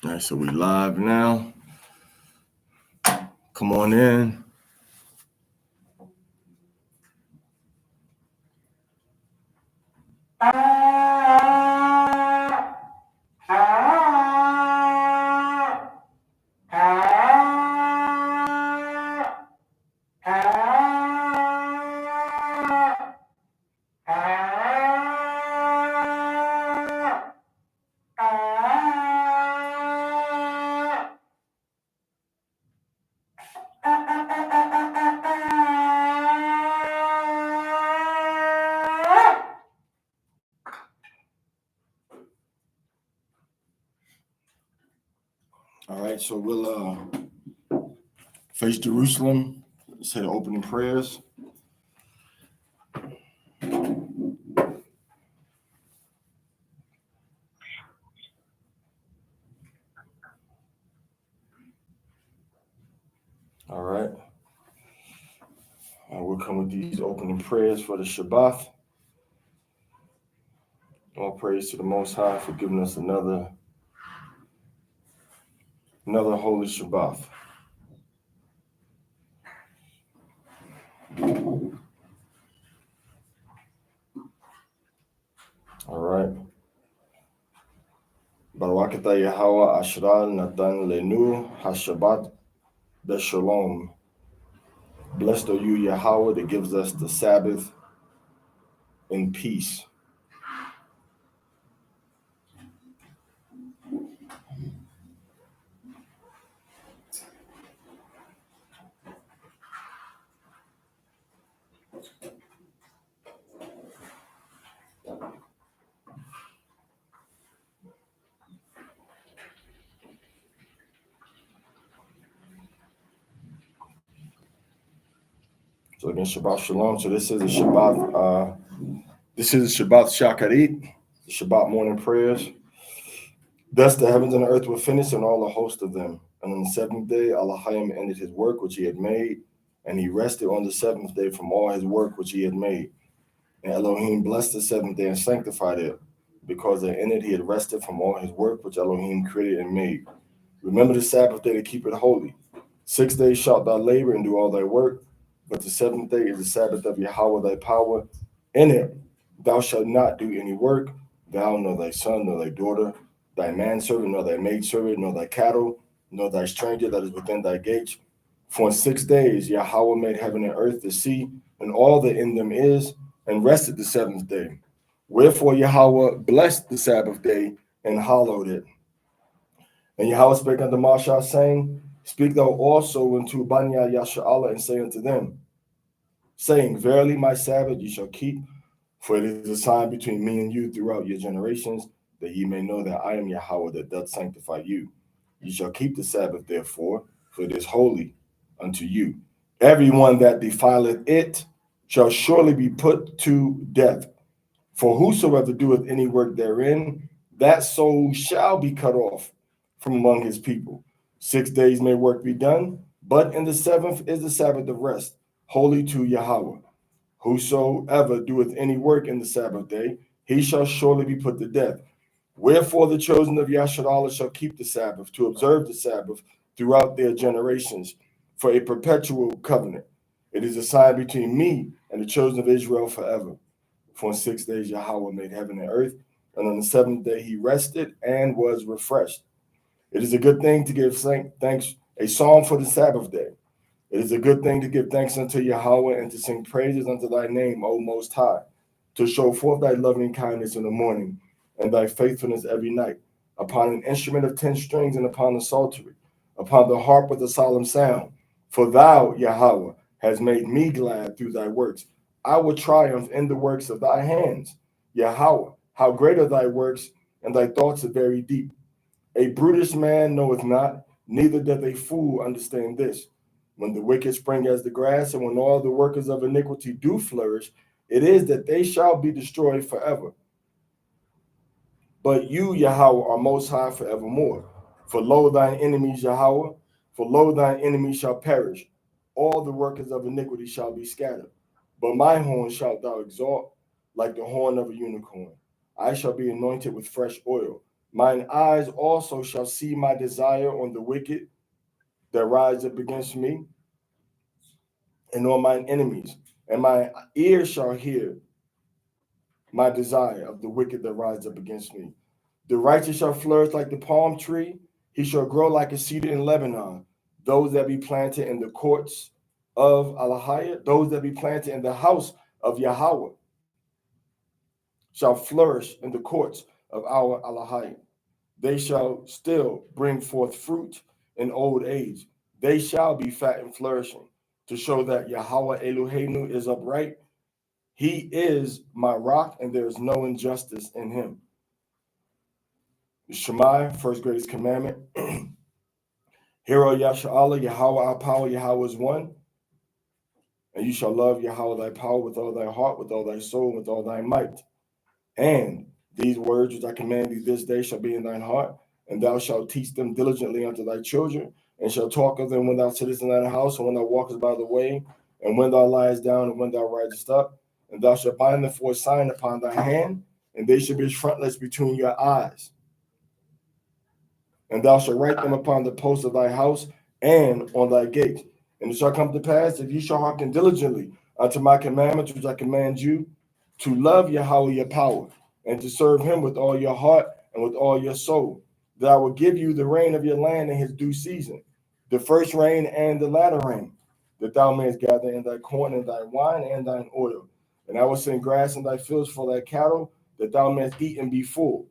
All right, so we live now. Come on in. All right, so we'll face Jerusalem. Say the opening prayers. All right. We'll come with these opening prayers for the Shabbat. All praise to the Most High for giving us another holy Shabbat. All right. Barakata Yahweh Ashra Natan Lenu HaShabbat Beshalom. Blessed are you, Yahweh, that gives us the Sabbath in peace. So again, Shabbat Shalom. So this is a Shabbat. This is Shabbat Shakarit, the Shabbat morning prayers. Thus the heavens and the earth were finished, and all the host of them. And on the seventh day, Elohim ended his work which he had made, and he rested on the seventh day from all his work which he had made. And Elohim blessed the seventh day and sanctified it, because in it he had rested from all his work which Elohim created and made. Remember the Sabbath day to keep it holy. 6 days shalt thou labor and do all thy work, but the seventh day is the Sabbath of Yahweh thy power. In it thou shalt not do any work, thou, nor thy son, nor thy daughter, thy manservant, nor thy maidservant, nor thy cattle, nor thy stranger that is within thy gates. For in 6 days Yahweh made heaven and earth, the sea, and all that in them is, and rested the seventh day. Wherefore Yahweh blessed the Sabbath day and hallowed it. And Yahweh spake unto Moshe, saying, Speak thou also unto Banya Yasha'Allah, and say unto them, saying, Verily my Sabbath ye shall keep, for it is a sign between me and you throughout your generations, that ye may know that I am Yahweh that doth sanctify you. Ye shall keep the Sabbath therefore, for it is holy unto you. Everyone that defileth it shall surely be put to death. For whosoever doeth any work therein, that soul shall be cut off from among his people. 6 days may work be done, but in the seventh is the Sabbath of rest, holy to Yahweh. Whosoever doeth any work in the Sabbath day, he shall surely be put to death. Wherefore the chosen of Yasharallah shall keep the Sabbath, to observe the Sabbath throughout their generations, for a perpetual covenant. It is a sign between me and the chosen of Israel forever. For in 6 days Yahweh made heaven and earth, and on the seventh day he rested and was refreshed. It is a good thing to give thanks, a psalm for the Sabbath day. It is a good thing to give thanks unto Yahweh and to sing praises unto thy name, O Most High, to show forth thy loving kindness in the morning and thy faithfulness every night, upon an instrument of 10 strings and upon the psaltery, upon the harp with a solemn sound. For thou, Yahweh, hast made me glad through thy works. I will triumph in the works of thy hands. Yahweh, how great are thy works, and thy thoughts are very deep. A brutish man knoweth not, neither doth a fool understand this. When the wicked spring as the grass, and when all the workers of iniquity do flourish, it is that they shall be destroyed forever. But you, Yahweh, are most high forevermore. For lo, thine enemies, Yahweh, for lo, thine enemies shall perish. All the workers of iniquity shall be scattered. But my horn shalt thou exalt, like the horn of a unicorn. I shall be anointed with fresh oil. Mine eyes also shall see my desire on the wicked that rise up against me, and on mine enemies, and my ears shall hear my desire of the wicked that rise up against me. The righteous shall flourish like the palm tree, he shall grow like a cedar in Lebanon. Those that be planted in the courts of Alahiah, those that be planted in the house of Yahweh, shall flourish in the courts of our Alahiah. They shall still bring forth fruit in old age. They shall be fat and flourishing, to show that Yahweh Eloheinu is upright. He is my rock, and there is no injustice in him. Shema, first greatest commandment. Hero Yasha'Allah, Yahweh our power, Yahweh is one. And you shall love Yahweh thy power with all thy heart, with all thy soul, with all thy might. And these words which I command thee this day shall be in thine heart, and thou shalt teach them diligently unto thy children, and shalt talk of them when thou sittest in thine house, and when thou walkest by the way, and when thou liest down, and when thou risest up. And thou shalt bind them for a sign upon thy hand, and they shall be frontlets between your eyes. And thou shalt write them upon the posts of thy house and on thy gates. And it shall come to pass, if ye shall hearken diligently unto my commandments which I command you, to love Yahweh your power, and to serve him with all your heart and with all your soul, that I will give you the rain of your land in his due season, the first rain and the latter rain, that thou mayest gather in thy corn and thy wine and thine oil. And I will send grass in thy fields for thy cattle, that thou mayest eat and be full.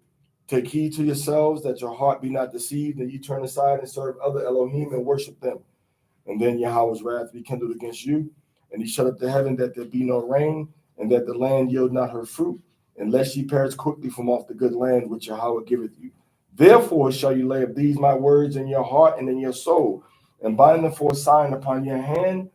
Take heed to yourselves that your heart be not deceived, and ye turn aside and serve other Elohim and worship them. And then Yahweh's wrath be kindled against you, and he shut up the heaven that there be no rain, and that the land yield not her fruit, unless ye perish quickly from off the good land which Yahweh giveth you. Therefore shall you lay up these my words in your heart and in your soul, and bind them for a sign upon your hand,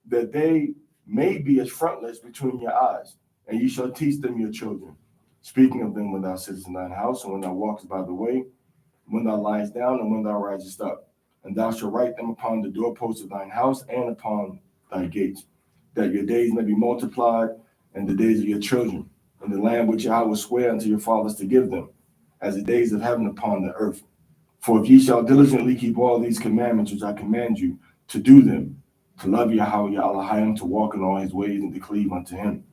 that they may be as frontlets between your eyes, and ye shall teach them your children, speaking of them when thou sittest in thine house, and when thou walkest by the way, when thou liest down, and when thou risest up. And thou shalt write them upon the doorposts of thine house and upon thy gates, that your days may be multiplied, and the days of your children, in the land which I will swear unto your fathers to give them, as the days of heaven upon the earth. For if ye shall diligently keep all these commandments which I command you, to do them, to love Yahweh your Elohim, to walk in all his ways, and to cleave unto him.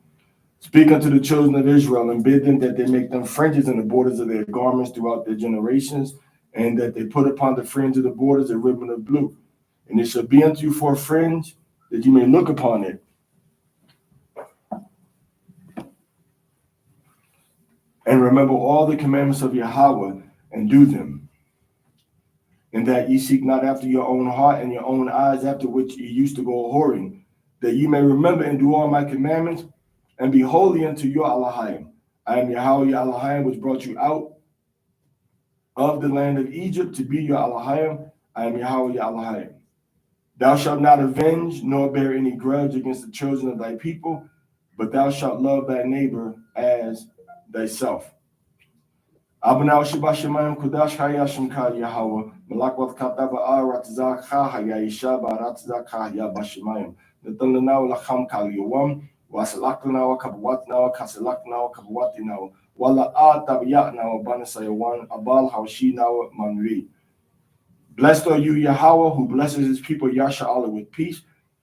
Speak unto the children of Israel, and bid them that they make them fringes in the borders of their garments throughout their generations, and that they put upon the fringe of the borders a ribbon of blue. And it shall be unto you for a fringe, that you may look upon it, and remember all the commandments of Yahweh, and do them. And that ye seek not after your own heart and your own eyes, after which ye used to go whoring, that ye may remember and do all my commandments, and be holy unto your Elohim. I am Yahweh your Elohim, which brought you out of the land of Egypt to be your Elohim. I am Yahweh your Elohim. Thou shalt not avenge, nor bear any grudge against the children of thy people, but thou shalt love thy neighbor as thyself. Abnao Shabbat Shemayim Kudash Hayashim Ka Yahweh, Malakwat Kataba Aratzak Ha Hayashaba Ratzak Ha Yabashemayim, Natanao Lacham Kal Yawam, Wasalaknao Kabwatnao, Kasalaknao Kabwatinao, Wala Tabyatnao Banasayawan, Abal Hawshinao Manri. Blessed are you, Yahweh, who blesses his people, Yasha'Allah, with peace.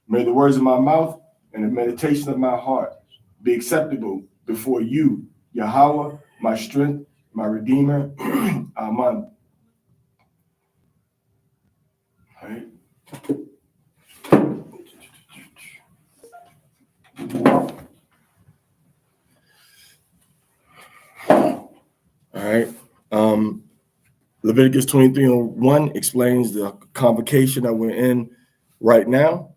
May the words of my mouth and the meditation of my heart be acceptable before you, Yahweh, my strength, my Redeemer. Amen. All right. All right. Leviticus 23:1 explains the convocation that we're in right now.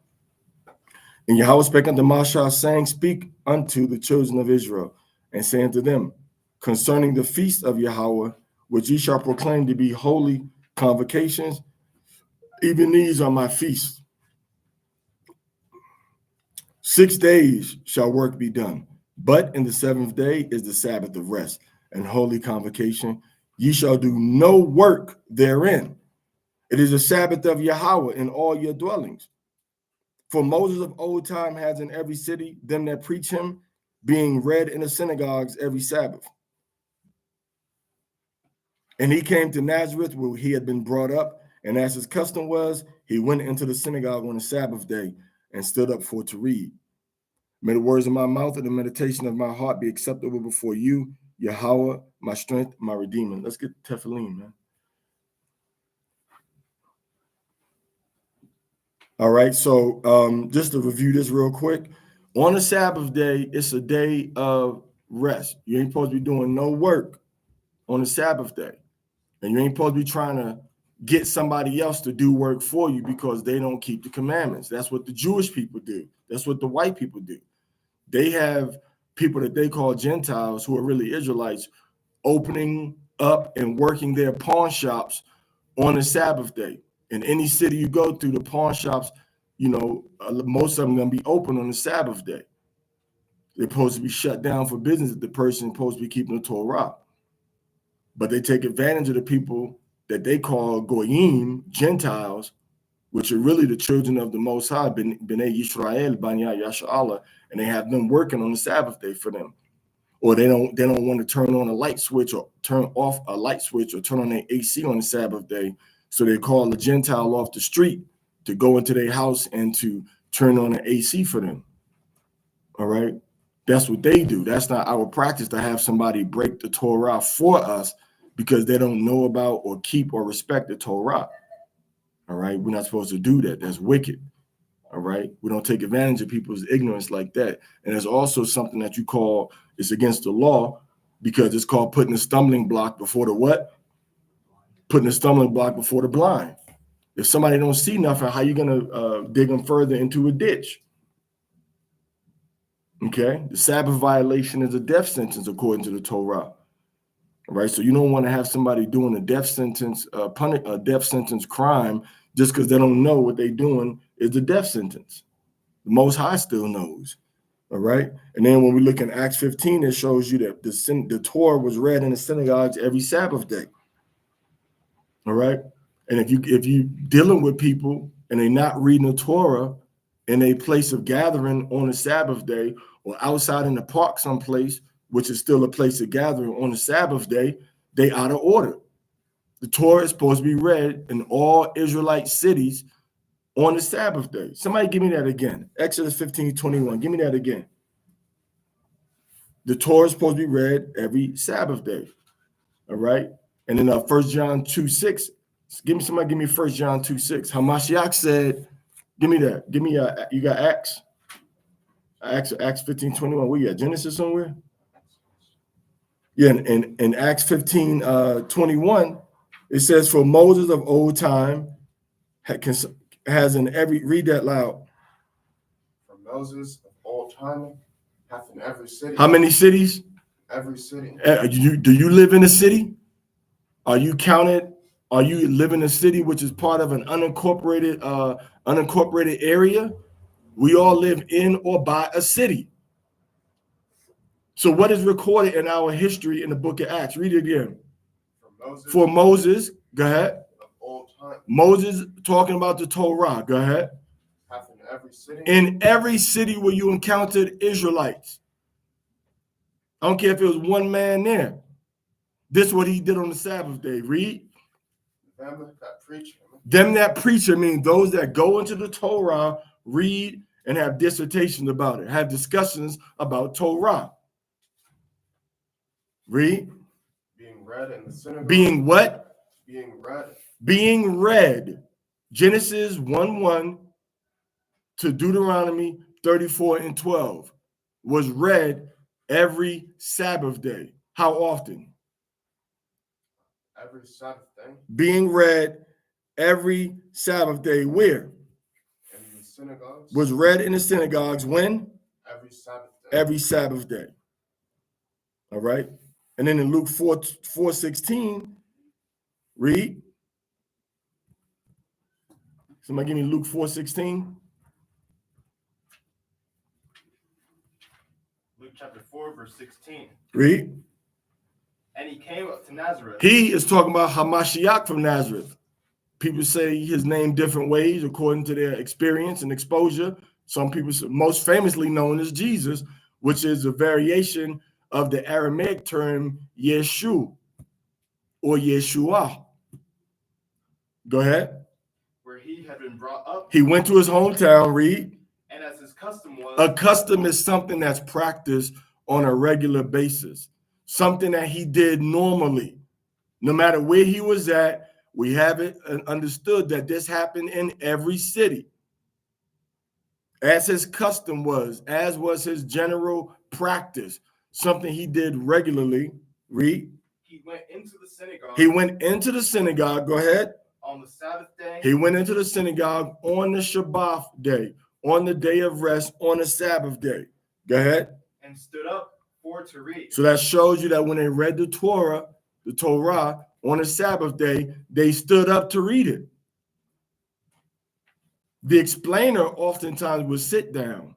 And Yahweh spake unto Moshe, saying, Speak unto the children of Israel, and say unto them, concerning the feast of Yahweh, which ye shall proclaim to be holy convocations, even these are my feasts. 6 days shall work be done, but in the seventh day is the Sabbath of rest and holy convocation. Ye shall do no work therein. It is a Sabbath of Yahweh in all your dwellings. For Moses of old time has in every city them that preach him, being read in the synagogues every Sabbath. And he came to Nazareth, where he had been brought up, and as his custom was, he went into the synagogue on the Sabbath day and stood up for to read. May the words of my mouth and the meditation of my heart be acceptable before you, Yahweh, my strength, my redeemer. Let's get Tefillin, man. All right, so just to review this real quick, on the Sabbath day, it's a day of rest. You ain't supposed to be doing no work on the Sabbath day. And you ain't supposed to be trying to get somebody else to do work for you because they don't keep the commandments. That's what the Jewish people do. That's what the white people do. They have people that they call Gentiles, who are really Israelites, opening up and working their pawn shops on the Sabbath day. In any city you go through, the pawn shops, most of them going to be open on the Sabbath day. They're supposed to be shut down for business if the person is supposed to be keeping the Torah. But they take advantage of the people that they call Goyim, Gentiles, which are really the children of the Most High, B'nai Yisrael, Banya Yasha'Allah, and they have them working on the Sabbath day for them. Or they don't want to turn on a light switch or turn off a light switch or turn on their AC on the Sabbath day. So they call the Gentile off the street to go into their house and to turn on the AC for them. All right. That's what they do. That's not our practice to have somebody break the Torah for us because they don't know about or keep or respect the Torah. All right. We're not supposed to do that. That's wicked. All right. We don't take advantage of people's ignorance like that. And there's also something that you call, it's against the law because it's called putting a stumbling block before the what? Putting a stumbling block before the blind. If somebody don't see nothing, how you going to dig them further into a ditch? Okay, the Sabbath violation is a death sentence according to the Torah. All right, so you don't want to have somebody doing a death sentence, a death sentence crime just because they don't know what they're doing is the death sentence. The Most High still knows. All right, and then when we look in Acts 15, it shows you that the Torah was read in the synagogues every Sabbath day. All right, and if you dealing with people and they're not reading the Torah in a place of gathering on the Sabbath day, or outside in the park someplace, which is still a place of gathering on the Sabbath day, they out of order. The Torah is supposed to be read in all Israelite cities on the Sabbath day. Somebody give me that again. Exodus 15:21. Give me that again. The Torah is supposed to be read every Sabbath day. All right. And then 1 John 2:6. Give me 1 John 2:6. Hamashiach said, give me that. Give me you got Acts 15:21. Where you at? Genesis somewhere? Yeah, in Acts 15:21, it says, for Moses of old time has in every, read that loud. For Moses of old time hath in every city. How many cities? Every city. Do you live in a city? Are you counted? Are you live in a city which is part of an unincorporated area? We all live in or by a city. So what is recorded in our history in the book of Acts? Read it again. For Moses, go ahead. Of old time. Moses talking about the Torah. Go ahead. Hath in every city. In every city where you encountered Israelites. I don't care if it was one man there. This is what he did on the Sabbath day. Read. Them that preach him means those that go into the Torah, read, and have dissertations about it, have discussions about Torah. Read. Being read in the synagogue. Being what? Being read. Being read. Genesis 1:1 to Deuteronomy 34:12 was read every Sabbath day. How often? Every Sabbath day. Being read every Sabbath day. Where? In the synagogues. Was read in the synagogues when? Every Sabbath day. Every Sabbath day. All right. And then in Luke 4:16, read. Somebody give me Luke 4:16. Luke chapter 4, verse 16. Read. And he came up to Nazareth. He is talking about Hamashiach from Nazareth. People say his name different ways according to their experience and exposure. Some people, most famously known as Jesus, which is a variation of the Aramaic term Yeshu, or Yeshua. Go ahead. where he had been brought up. He went to his hometown, read. And as his custom was, A custom is something that's practiced on a regular basis, something that he did normally. No matter where he was at, we have it understood that this happened in every city. As his custom was, as was his general practice, something he did regularly. Read. he went into the synagogue. He went into the synagogue. Go ahead. On the Sabbath day. He went into the synagogue on the Shabbat day, on the day of rest, on the Sabbath day. Go ahead. And stood up for to read. So that shows you that when they read the Torah on the Sabbath day, they stood up to read it. The explainer oftentimes would sit down.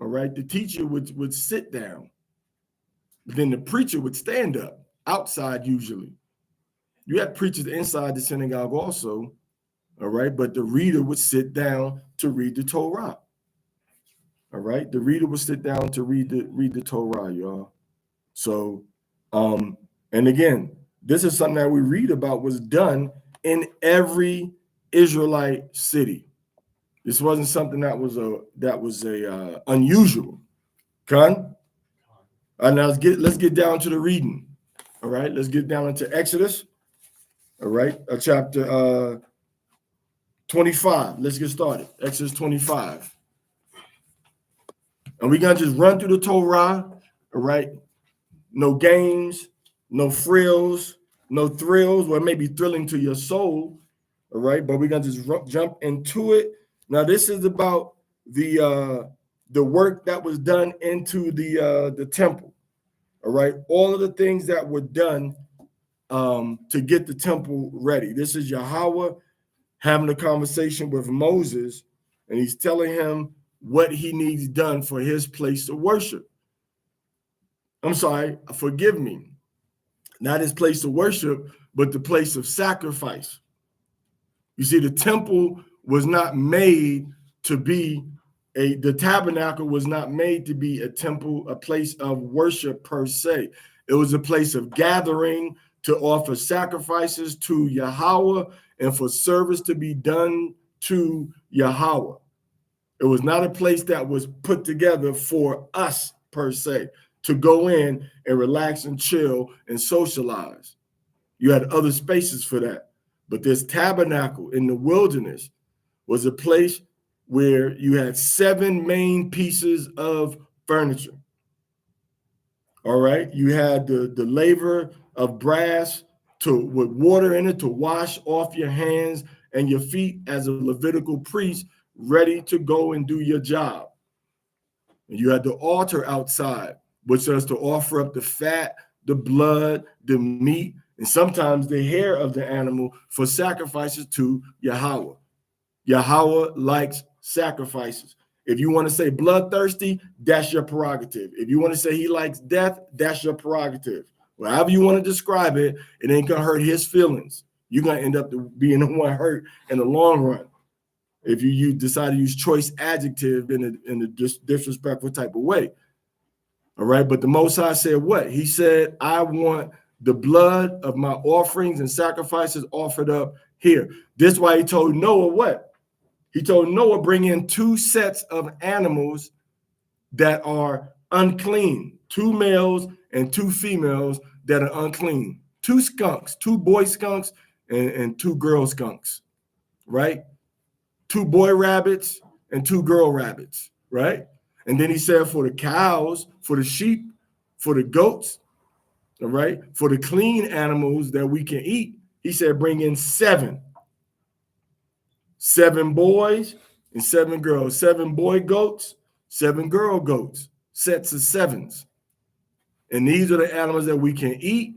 All right. The teacher would sit down. But then the preacher would stand up outside usually. You had preachers inside the synagogue also. All right. But the reader would sit down to read the Torah. All right. The reader would sit down to read the Torah, y'all. So, and again, this is something that we read about was done in every Israelite city. This wasn't something that was unusual. Con? All right, now let's get down to the reading. All right, let's get down into Exodus. All right, chapter 25. Let's get started. Exodus 25. And we're gonna just run through the Torah. All right, no games, no frills, no thrills. Well, it may be thrilling to your soul. All right, but we're gonna just jump into it. Now, this is about the work that was done into the temple. All right, all of the things that were done to get the temple ready. This is Yahweh having a conversation with Moses, and he's telling him what he needs done for his place of worship. I'm sorry, forgive me. Not his place of worship, but the place of sacrifice. You see, the temple was not made to be the tabernacle was not made to be a temple, a place of worship per se. It was a place of gathering to offer sacrifices to Yahweh and for service to be done to Yahweh. It was not a place that was put together for us per se, to go in and relax and chill and socialize. You had other spaces for that. But this tabernacle in the wilderness was a place where you had 7 main pieces of furniture. All right. You had the laver of brass with water in it to wash off your hands and your feet as a Levitical priest, ready to go and do your job. And you had the altar outside, which was to offer up the fat, the blood, the meat, and sometimes the hair of the animal for sacrifices to Yahweh. Yahweh likes sacrifices. If you want to say bloodthirsty, that's your prerogative. If you want to say he likes death, that's your prerogative. However you want to describe it, it ain't going to hurt his feelings. You're going to end up being the one hurt in the long run if you decide to use choice adjective in a disrespectful type of way. All right, but the Most High said what? He said, I want the blood of my offerings and sacrifices offered up here. This is why he told Noah what? He told Noah, bring in 2 sets of animals that are unclean, 2 males and 2 females that are unclean, 2 skunks, 2 boy skunks and 2 girl skunks, right? 2 boy rabbits and 2 girl rabbits, right? And then he said for the cows, for the sheep, for the goats, all right, for the clean animals that we can eat, he said bring in 7 boys and 7 girls, 7 boy goats, 7 girl goats, sets of 7s. And these are the animals that we can eat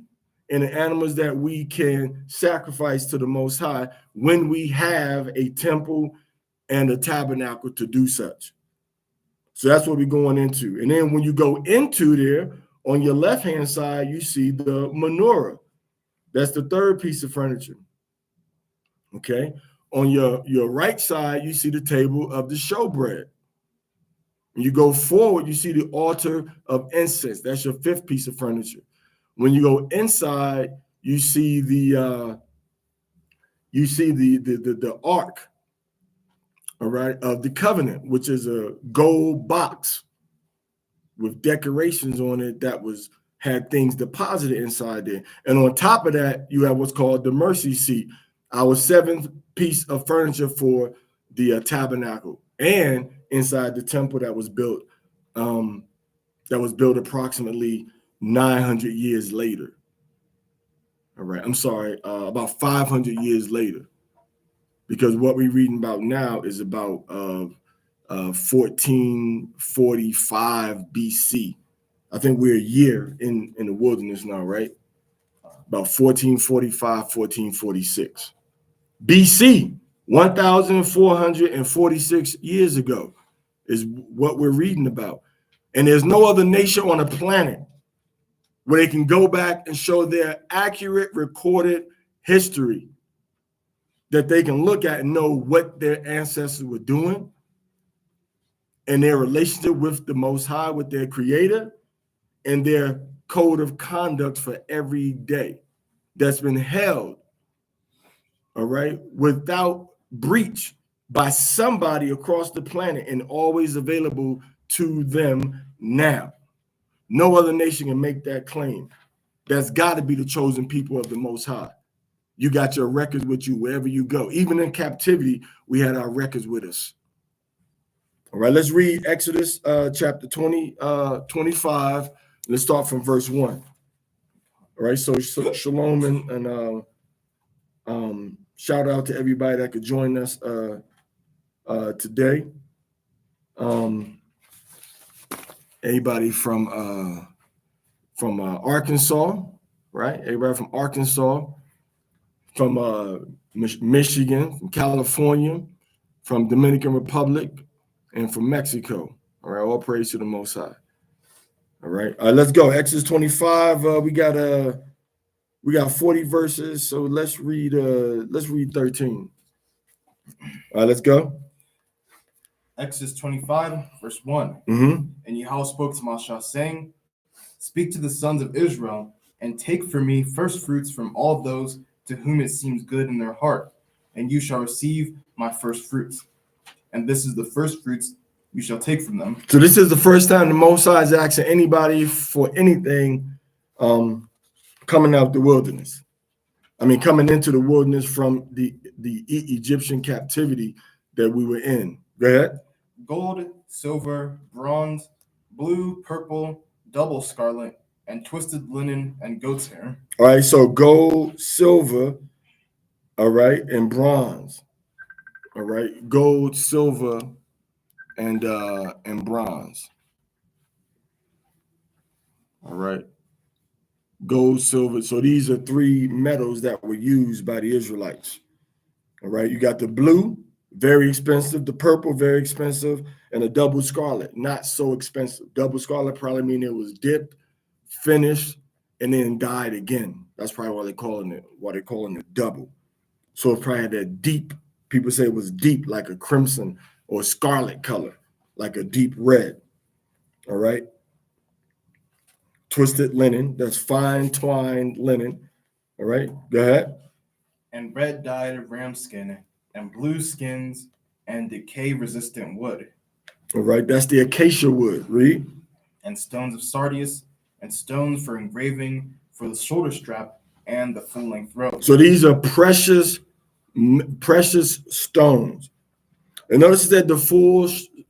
and the animals that we can sacrifice to the Most High when we have a temple and a tabernacle to do such. So that's what we're going into. And then when you go into there, on your left-hand side, you see the menorah. That's the 3rd piece of furniture. Okay. On your right side, you see the table of the showbread. When you go forward, you see the altar of incense. That's your 5th piece of furniture. When you go inside, you see the ark, all right, of the covenant, which is a gold box with decorations on it that had things deposited inside there. And on top of that, you have what's called the mercy seat, our seventh piece of furniture for the tabernacle, and inside the temple that was built approximately 900 years later. All right, I'm sorry, about 500 years later, because what we're reading about now is about 1445 BC. I think we're a year in the wilderness now, right? About 1445, 1446 BC, 1,446 years ago is what we're reading about. And there's no other nation on the planet where they can go back and show their accurate recorded history that they can look at and know what their ancestors were doing and their relationship with the Most High, with their Creator, and their code of conduct for every day that's been held, all right, without breach by somebody across the planet and always available to them now. No other nation can make that claim. That's got to be the chosen people of the Most High. You got your records with you wherever you go. Even in captivity, we had our records with us. All right, let's read Exodus chapter 25. Let's start from verse 1. All right, so shalom and shout out to everybody that could join us today. Anybody from Arkansas, right? Everybody from Arkansas, from Michigan, from California, from Dominican Republic, and from Mexico. All right, all praise to the Most High. All right, let's go. Exodus 25. We got 40 verses, so let's read 13. All right, let's go. Exodus 25, verse 1. Mm-hmm. And Yahweh spoke to Moshe, saying, Speak to the sons of Israel, and take for me first fruits from all those to whom it seems good in their heart, and you shall receive my first fruits. And this is the first fruits you shall take from them. So this is the first time the Most High is asking anybody for anything coming out the wilderness. I mean, coming into the wilderness from the Egyptian captivity that we were in. Go ahead. Gold, silver, bronze, blue, purple, double scarlet, and twisted linen and goat's hair. All right, so gold, silver, all right, and bronze. All right, gold, silver, and bronze. All right. Gold, silver. So these are three metals that were used by the Israelites. All right. You got the blue, very expensive, the purple, very expensive, and the double scarlet, not so expensive. Double scarlet probably mean it was dipped, finished, and then dyed again. That's probably why they're calling it double. So it probably had that deep, people say it was deep, like a crimson or scarlet color, like a deep red. All right. Twisted linen, that's fine twined linen. All right, go ahead. And red dyed ram skin, and blue skins, and decay-resistant wood. All right, that's the acacia wood. Read. And stones of sardius, and stones for engraving for the shoulder strap and the full-length robe. So these are precious stones. And notice that the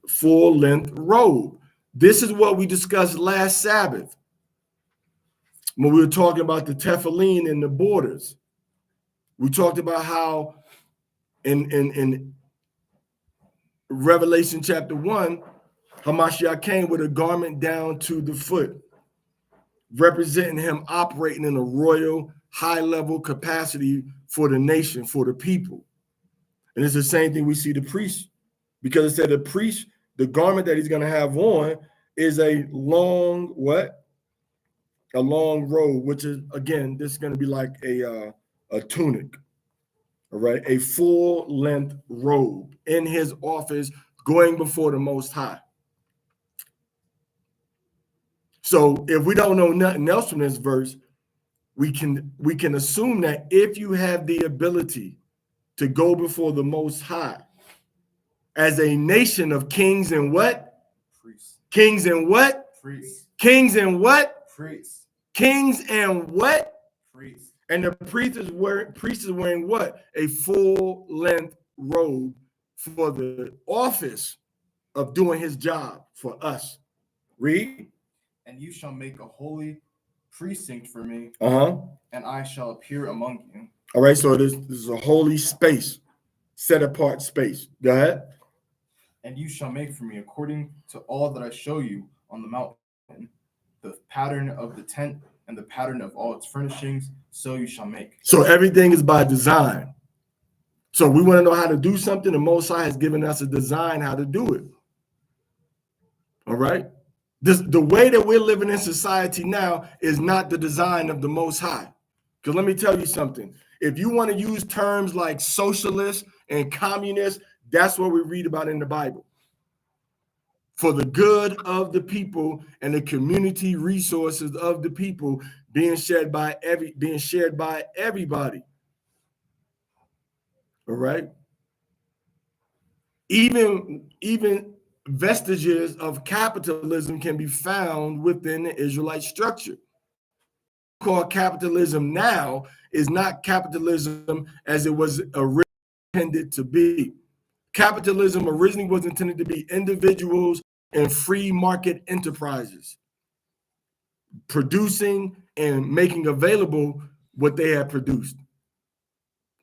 full-length robe. This is what we discussed last Sabbath when we were talking about the tefillin and the borders. We talked about how in Revelation chapter 1, Hamashiach came with a garment down to the foot, representing him operating in a royal, high-level capacity for the nation, for the people. And it's the same thing we see the priest, because it said the priest, the garment that he's going to have on is a long, what? A long robe, which is, again, this is going to be like a tunic, all right? A full-length robe in his office going before the Most High. So if we don't know nothing else from this verse, we can assume that if you have the ability to go before the Most High as a nation of kings and what? Priests. Kings and what? Priests. Kings and what? Priests. Kings and what? Priests. And the priest is wearing what? A full-length robe for the office of doing his job for us. Read. And you shall make a holy precinct for me, And I shall appear among you. All right, so this is a holy space, set apart space. Go ahead. And you shall make for me, according to all that I show you on the mountain, the pattern of the tent and the pattern of all its furnishings, so you shall make. So everything is by design. So we want to know how to do something. The Most High has given us a design how to do it. All right. The way that we're living in society now is not the design of the Most High. Because let me tell you something. If you want to use terms like socialist and communist, that's what we read about in the Bible. For the good of the people and the community resources of the people being shared by everybody. All right. Even vestiges of capitalism can be found within the Israelite structure. Called capitalism now is not capitalism as it was originally intended to be. Capitalism originally was intended to be individuals and free market enterprises producing and making available what they had produced.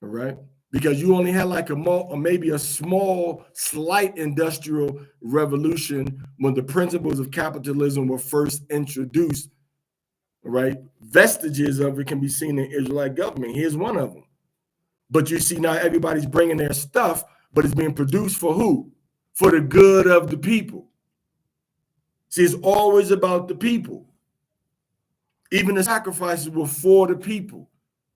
All right. Because you only had like maybe a small, slight industrial revolution when the principles of capitalism were first introduced, right? Vestiges of it can be seen in Israelite government. Here's one of them. But you see now everybody's bringing their stuff, but it's being produced for who? For the good of the people. See, it's always about the people. Even the sacrifices were for the people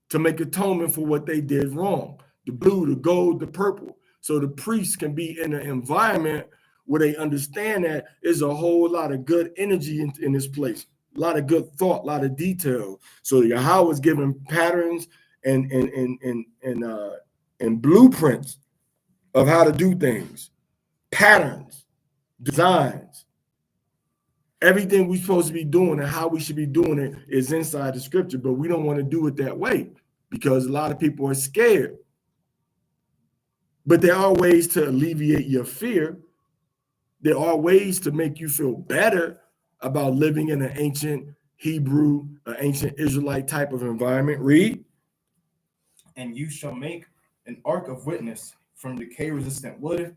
to make atonement for what they did wrong. The blue, the gold, the purple. So the priests can be in an environment where they understand that there's a whole lot of good energy in this place, a lot of good thought, a lot of detail. So Yahweh is giving patterns and blueprints of how to do things, patterns, designs. Everything we're supposed to be doing and how we should be doing it is inside the scripture, but we don't want to do it that way because a lot of people are scared. But there are ways to alleviate your fear. There are ways to make you feel better about living in an ancient Hebrew, an ancient Israelite type of environment. Read. And you shall make an ark of witness from decay-resistant wood,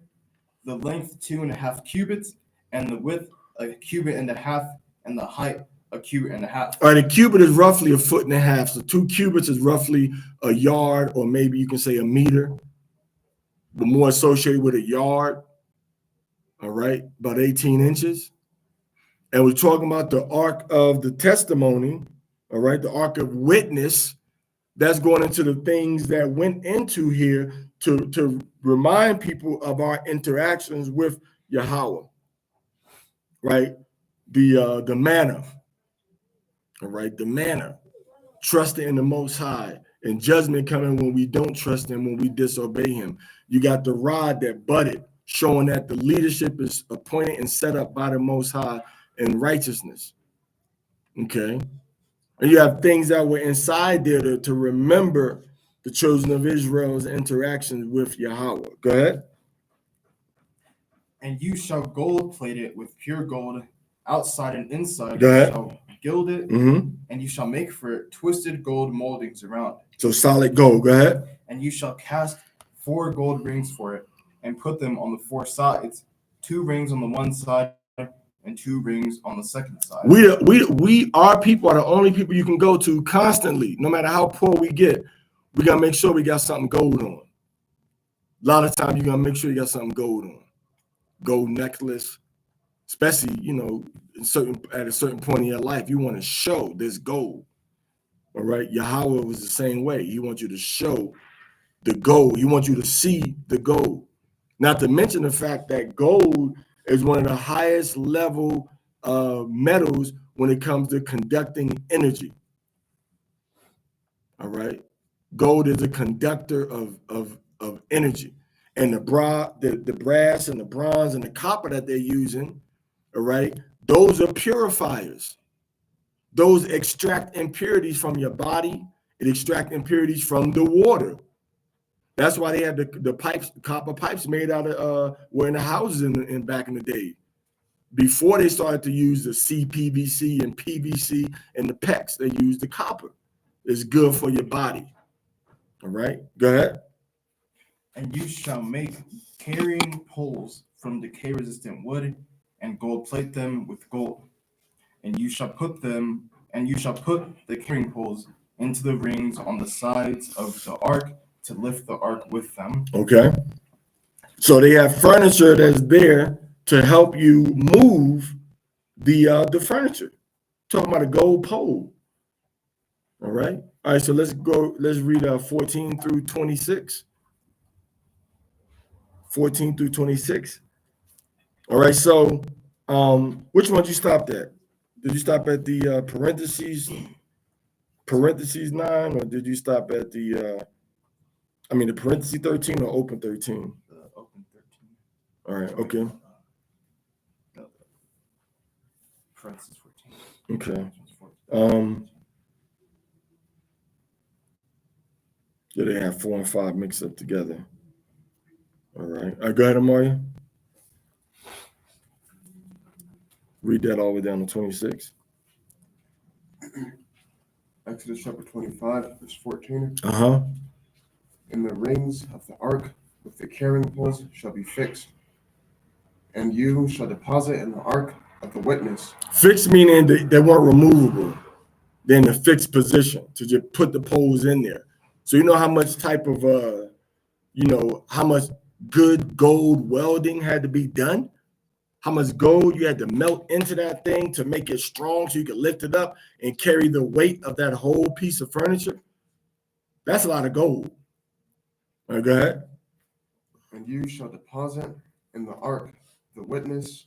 the length 2.5 cubits, and the width 1.5 cubits, and the height 1.5 cubits. All right, a cubit is roughly 1.5 feet. So 2 cubits is roughly a yard, or maybe you can say a meter, but more associated with a yard. All right, about 18 inches. And we're talking about the ark of the testimony. All right, the ark of witness. That's going into the things that went into here to remind people of our interactions with Yahweh. Right, the manna. All right, the manna, trusting in the Most High, and judgment coming when we don't trust him, when we disobey him. You got the rod that budded, showing that the leadership is appointed and set up by the Most High in righteousness. Okay, and you have things that were inside there to remember the children of Israel's interactions with Yahweh. Go ahead. And you shall gold plate it with pure gold, outside and inside. Go ahead. You shall gild it, and you shall make for it twisted gold moldings around it. So solid gold. Go ahead. And you shall cast 4 gold rings for it, and put them on the 4 sides, 2 rings on the one side, and 2 rings on the second side. Our people are the only people you can go to constantly, no matter how poor we get. We gotta make sure we got something gold on. A lot of times you gotta make sure you got something gold on. Gold necklace, especially at a certain point in your life, you want to show this gold. All right, Yahweh was the same way. He wants you to show the gold. He wants you to see the gold. Not to mention the fact that gold is one of the highest level metals when it comes to conducting energy. All right. Gold is a conductor of energy. And the brass and the bronze and the copper that they're using, all right, those are purifiers. Those extract impurities from your body. It extract impurities from the water. That's why they had the pipes, copper pipes made out of were in the houses in back in the day. Before they started to use the CPVC and PVC and the PEX, they used the copper. It's good for your body. All right, go ahead. And you shall make carrying poles from decay-resistant wood, and gold plate them with gold. And you shall put the carrying poles into the rings on the sides of the ark to lift the ark with them. Okay. So they have furniture that's there to help you move the furniture. Talking about a gold pole. All right. All right. So let's read 14 through 26. 14 through 26. All right. So which one did you stop at? Did you stop at the parentheses 9, or did you stop at the parentheses 13 or open 13? Open 13. All right. Okay. No, parentheses Okay. 14. Yeah, they have 4 and 5 mixed up together. All right. Go ahead, Amaria. Read that all the way down to 26. Exodus chapter 25, verse 14. Uh-huh. And the rings of the ark with the carrying poles shall be fixed, and you shall deposit in the ark of the witness. Fixed meaning they weren't removable. They're in a fixed position to just put the poles in there. So you know how much type of how much good gold welding had to be done? How much gold you had to melt into that thing to make it strong so you could lift it up and carry the weight of that whole piece of furniture? That's a lot of gold. All right, go ahead. And you shall deposit in the ark the witness,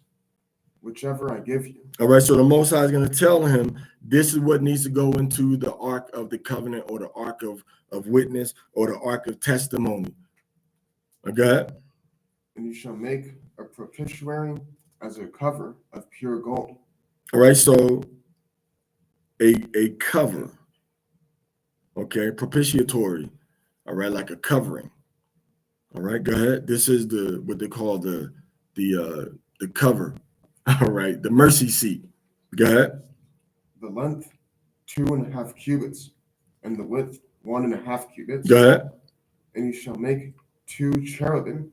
whichever I give you. All right, so the Most High is going to tell him this is what needs to go into the Ark of the Covenant, or the Ark of Witness, or the Ark of Testimony. Okay. And you shall make a propitiatory as a cover of pure gold. All right, so a cover, okay, propitiatory, all right, like a covering. All right, go ahead. This is what they call the cover. All right, the mercy seat. Go ahead. The length 2.5 cubits, and the width 1.5 cubits. Go ahead. And you shall make 2 cherubim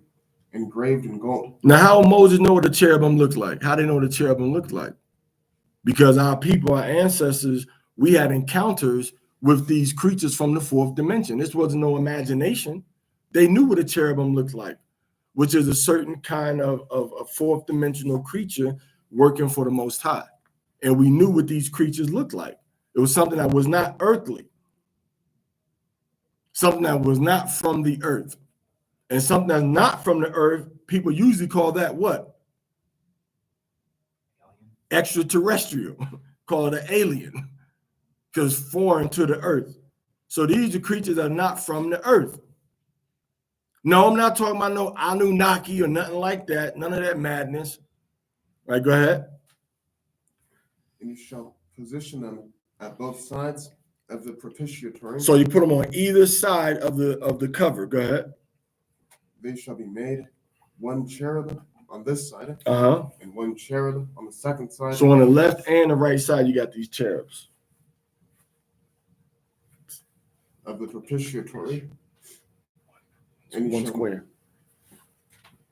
engraved in gold. Now, how Moses know what a cherubim looks like? How they know what a cherubim looked like? Because our people, our ancestors, we had encounters with these creatures from the 4th dimension. This wasn't no imagination. They knew what a cherubim looked like, which is a certain kind of a 4th dimensional creature working for the Most High. And we knew what these creatures looked like. It was something that was not earthly, something that was not from the earth. And something that's not from the earth, people usually call that what? Extraterrestrial. Call it an alien, because foreign to the earth. So these are creatures that are not from the earth. No, I'm not talking about no Anunnaki or nothing like that. None of that madness. All right, go ahead. And you shall position them at both sides of the propitiatory. So you put them on either side of the cover. Go ahead. They shall be made 1 cherub on this side, and 1 cherub on the second side. So on the left and the right side, you got these cherubs of the propitiatory. And one square.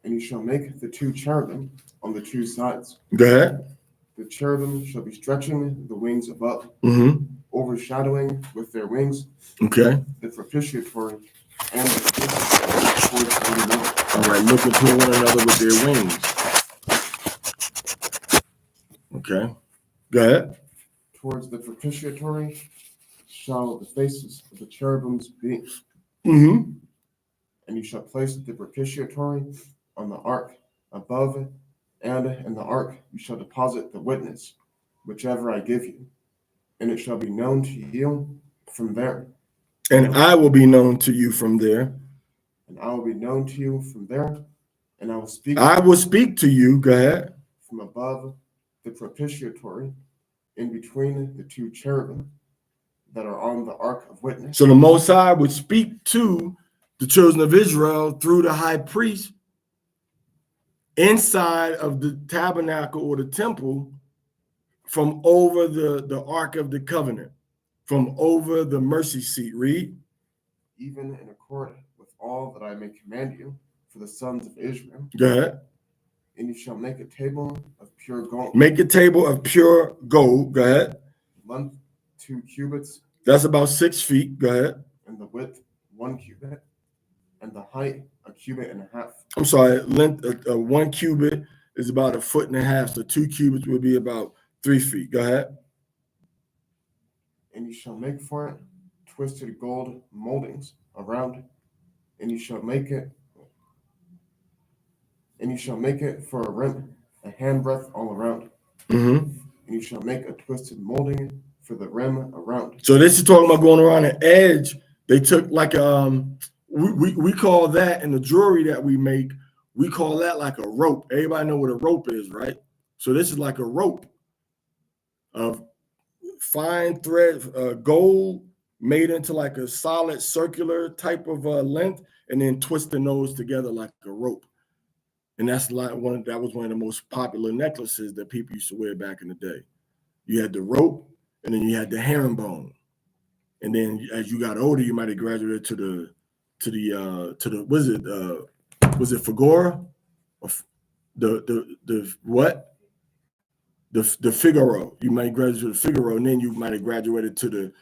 And you shall make the 2 cherubim on the 2 sides. Go ahead. The cherubim shall be stretching the wings above, overshadowing with their wings. Okay. The propitiatory and the propitiatory towards one another. All right, looking toward one another with their wings. Okay. Go ahead. Towards the propitiatory shall the faces of the cherubims be. And you shall place the propitiatory on the ark above it, and in the ark you shall deposit the witness, whichever I give you, and it shall be known to you from there. And I will be known to you from there. And I will be known to you from there, and I will speak to you. Go ahead. from above the propitiatory, in between the two cherubim that are on the ark of witness. So the Most High would speak to the children of Israel through the high priest inside of the tabernacle or the temple from over the Ark of the Covenant, from over the mercy seat. Read. Even in accord with all that I may command you for the sons of Israel. Go ahead. And you shall make a table of pure gold. Make a table of pure gold. Go ahead. Length 2 cubits. That's about 6 feet. Go ahead. And the width 1 cubit. And the height 1.5 cubits. I'm sorry. Length 1 cubit is about 1.5 feet. So 2 cubits would be about 3 feet. Go ahead. And you shall make for it twisted gold moldings around, and you shall make it for a rim, a handbreadth all around. Mm-hmm. And you shall make a twisted molding for the rim around. So this is talking about going around an edge. They took like we call that in the jewelry that we make, we call that like a rope. Everybody know what a rope is, right? So this is like a rope of fine thread, gold made into like a solid circular type of length, and then twisting those together like a rope. And that's like that was one of the most popular necklaces that people used to wear back in the day. You had the rope, and then you had the herringbone. And then as you got older, you might have graduated to the was it Figura? Or the what? The Figaro. You might graduate to the Figaro, and then you might have graduated to the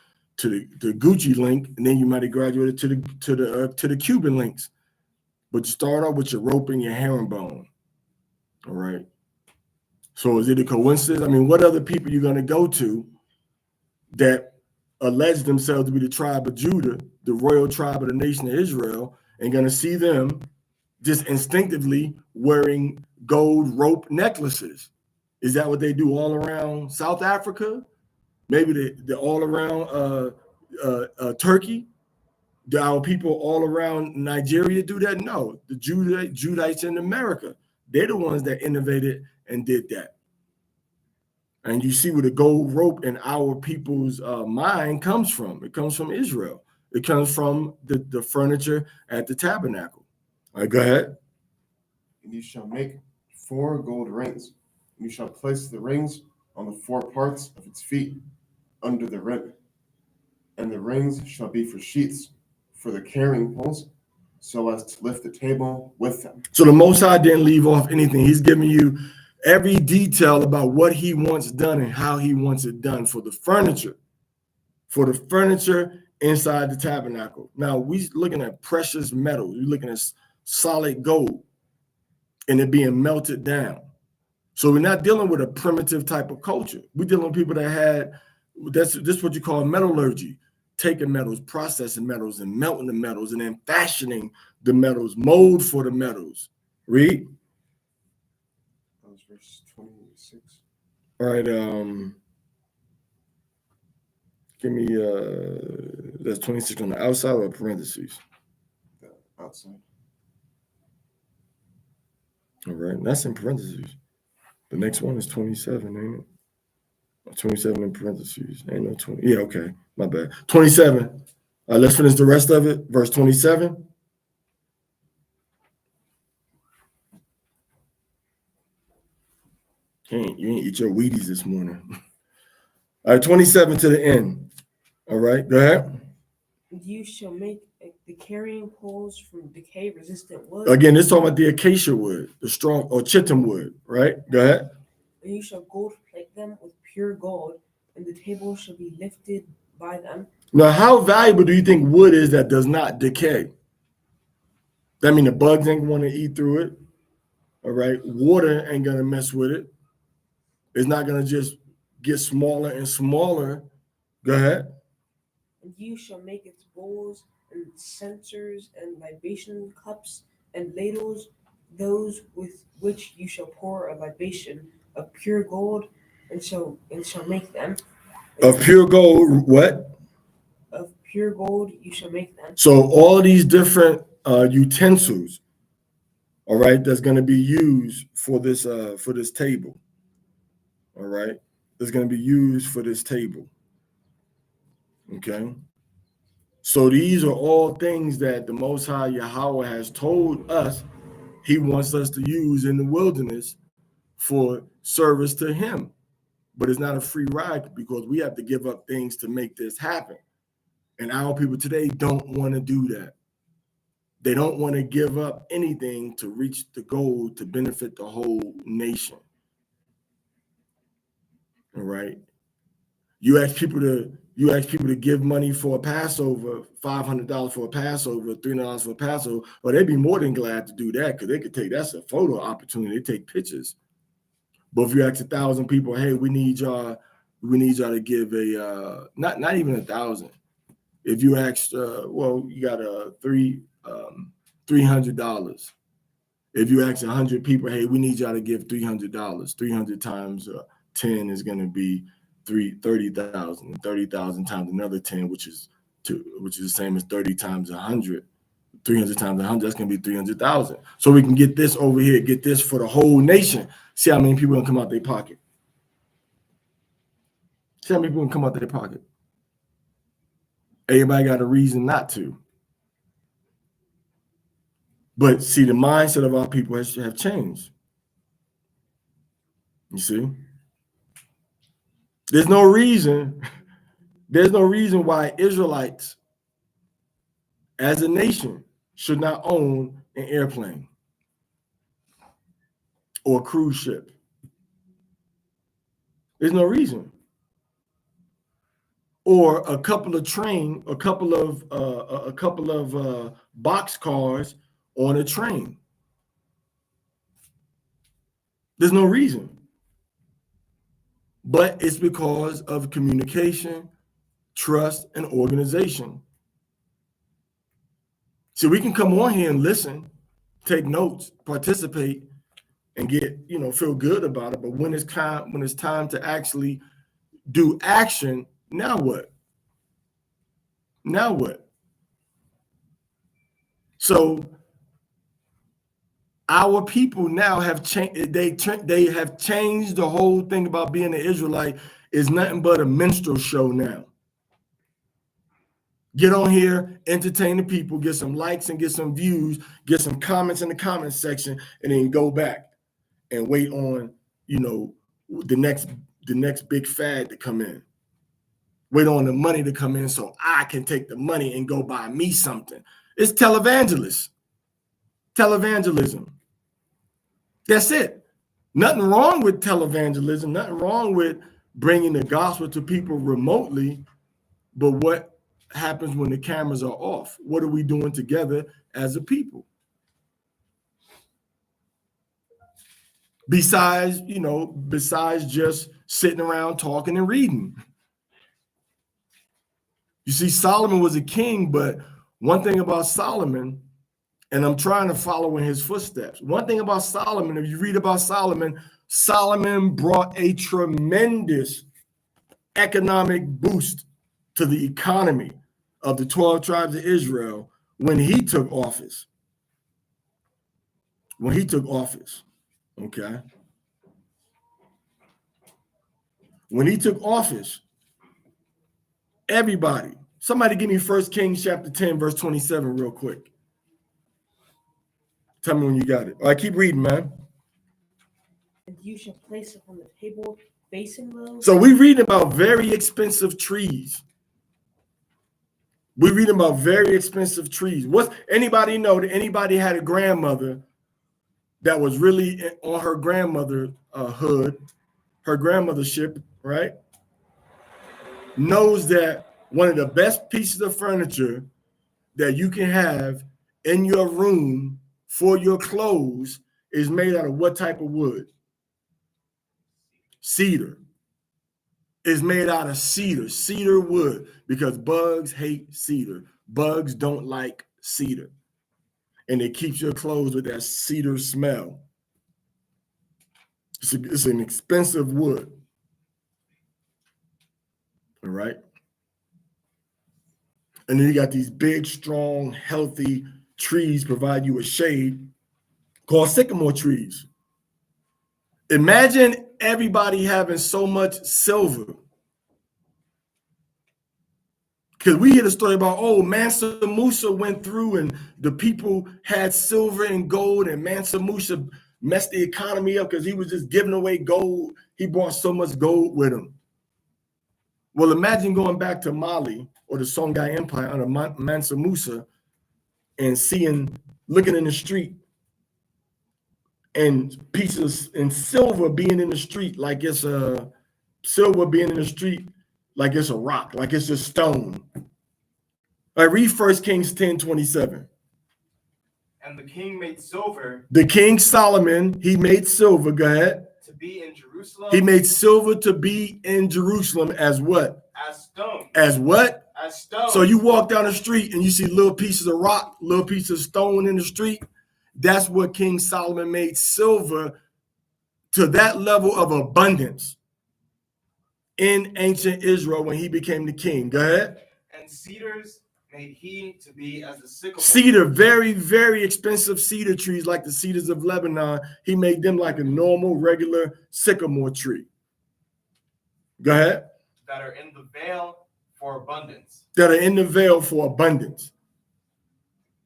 Gucci link, and then you might have graduated to the Cuban links. But you start off with your rope and your herringbone. All right. So is it a coincidence? I mean, what other people you're gonna go to that allege themselves to be the tribe of Judah, the royal tribe of the nation of Israel, and gonna see them just instinctively wearing gold rope necklaces? Is that what they do all around South Africa? Maybe they're all around Turkey? Do our people all around Nigeria do that? No. The Judites in America, they're the ones that innovated and did that. And you see where the gold rope in our people's mind comes from. It comes from Israel. It comes from the furniture at the tabernacle. All right, go ahead. And you shall make 4 gold rings. And you shall place the rings on the 4 parts of its feet under the rim. And the rings shall be for sheaths for the carrying poles, so as to lift the table with them. So the Most High didn't leave off anything. He's giving you every detail about what he wants done and how he wants it done for the furniture inside the tabernacle. Now we're looking at precious metals. We're looking at solid gold and it being melted down. So we're not dealing with a primitive type of culture. We're dealing with people that had, this is what you call metallurgy, taking metals, processing metals, and melting the metals, and then fashioning the metals, mold for the metals. Read. That was verse 26. All right. Give me that's 26 on the outside or parentheses? The outside. All right, that's in parentheses. The next one is 27, ain't it? 27 in parentheses. Ain't no 20. Yeah, okay. My bad. 27. Let's finish the rest of it. Verse 27. You ain't eat your Wheaties this morning. All right, 27 to the end. All right, go ahead. You shall make the carrying poles from decay-resistant wood. Again, this talking about the acacia wood, the strong, or chitin wood, right? Go ahead. And you shall gold plate them with pure gold, and the table shall be lifted by them. Now, how valuable do you think wood is that does not decay? That means the bugs ain't want to eat through it. All right. Water ain't going to mess with it. It's not going to just get smaller and smaller. Go ahead. And you shall make its bowls and censers and libation cups and ladles, those with which you shall pour a libation of pure gold, and shall make them Of pure gold, what? Of pure gold you shall make them. So all these different utensils, all right, that's going to be used for this table. All right, that's going to be used for this table. Okay. So these are all things that the Most High Yahweh has told us he wants us to use in the wilderness for service to him. But it's not a free ride because we have to give up things to make this happen. And our people today don't want to do that. They don't want to give up anything to reach the goal to benefit the whole nation. All right. You ask people to give money for a Passover, $500 for a Passover, $300 for a Passover, or they'd be more than glad to do that because they could that's a photo opportunity. They take pictures. But if you ask 1,000 people, hey, we need y'all to give a not even 1,000. If you ask, well, you got a $300. If you ask 100 people, hey, we need y'all to give $300. 300 times 10 is going to be 30,000, and 30,000 times another 10, which is the same as 30 times 100. 300 times 100, that's going to be 300,000. So we can get this over here, get this for the whole nation. See how many people going to come out their pocket. See how many people going to come out their pocket. Everybody got a reason not to. But see, the mindset of our people have changed. You see? There's no reason why Israelites as a nation should not own an airplane or a cruise ship. There's no reason. Or a couple of box cars on a train. There's no reason. But it's because of communication, trust, and organization. So we can come on here and listen, take notes, participate, and get, feel good about it. But when it's time to actually do action, now what? Now what? So our people now have changed. They have changed the whole thing about being an Israelite is nothing but a minstrel show now. Get on here, entertain the people, get some likes and get some views, get some comments in the comment section, and then go back and wait on, the next big fad to come in. Wait on the money to come in so I can take the money and go buy me something. It's televangelist. Televangelism. That's it. Nothing wrong with televangelism. Nothing wrong with bringing the gospel to people remotely. But what happens when the cameras are off? What are we doing together as a people? Besides just sitting around talking and reading. You see, Solomon was a king, but one thing about Solomon, and I'm trying to follow in his footsteps. One thing about Solomon, if you read about Solomon, Solomon brought a tremendous economic boost to the economy of the 12 tribes of Israel when he took office. Okay? When he took office, everybody, somebody give me 1 Kings chapter 10, verse 27 real quick. Tell me when you got it. All right, keep reading, man. And you shall place upon the table facing those. So we reading about very expensive trees. We reading about very expensive trees. Anybody know that anybody had a grandmother that was really on her grandmother hood, her grandmother ship, right? Knows that one of the best pieces of furniture that you can have in your room for your clothes is made out of what type of wood? Cedar. Is made out of cedar wood, because bugs hate cedar. Bugs don't like cedar. And it keeps your clothes with that cedar smell. It's an expensive wood. All right. And then you got these big, strong, healthy trees provide you with shade called sycamore trees. Imagine everybody having so much silver. Because we hear the story about, oh, Mansa Musa went through and the people had silver and gold, and Mansa Musa messed the economy up because he was just giving away gold. He brought so much gold with him. Well, imagine going back to Mali or the Songhai Empire under Mansa Musa and looking in the street and pieces and silver being in the street like it's a rock, like it's just stone. All right, read 1 Kings 10:27. And the king made silver The king Solomon, he made silver, go ahead. to be in Jerusalem. He made silver to be in Jerusalem as what? As stone. As what? As stone. So you walk down the street and you see little pieces of rock, little pieces of stone in the street. That's what King Solomon made silver to that level of abundance in ancient Israel when he became the king. Go ahead. And cedars made he to be as a sycamore. Cedar, very, very expensive cedar trees like the cedars of Lebanon. He made them like a normal, regular sycamore tree. Go ahead. That are in the veil for abundance. That are in the veil for abundance.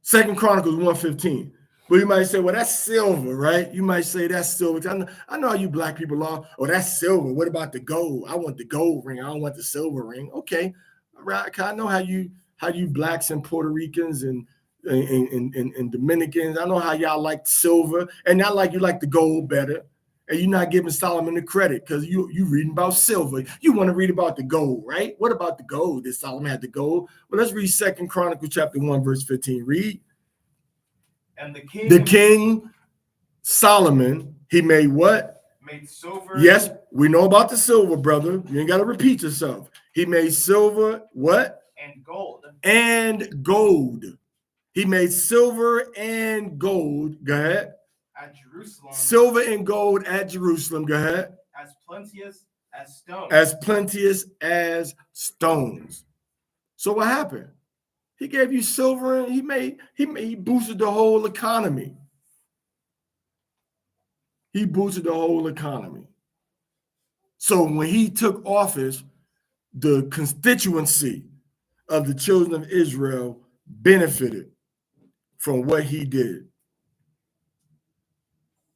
2 Chronicles 1:15. Well, you might say, well, that's silver, right? You might say that's silver. I know how you black people are. Oh, that's silver. What about the gold? I want the gold ring. I don't want the silver ring. Okay. All right. I know how you blacks and Puerto Ricans and Dominicans, I know how y'all like silver, and not like you like the gold better. And you're not giving Solomon the credit because you reading about silver. You want to read about the gold, right? What about the gold? Did Solomon have the gold? Well, let's read 2 Chronicles chapter 1, verse 15. Read. And the king Solomon, he made what? Made silver. Yes, we know about the silver, brother. You ain't got to repeat yourself. He made silver, what? And gold. And gold. He made silver and gold. Go ahead. At Jerusalem. Silver and gold at Jerusalem. Go ahead. As plenteous as stones. As plenteous as stones. So what happened? He gave you silver and he boosted the whole economy. He boosted the whole economy. So when he took office, the constituency of the children of Israel benefited from what he did.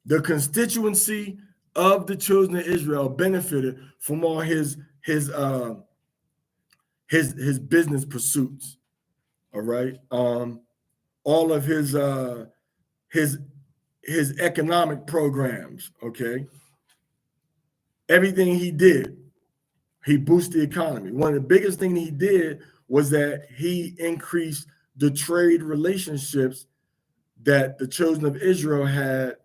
The constituency of the children of Israel benefited from all his business pursuits. All right. All of his economic programs. Okay. Everything he did, he boosted the economy. One of the biggest things he did was that he increased the trade relationships that the children of Israel had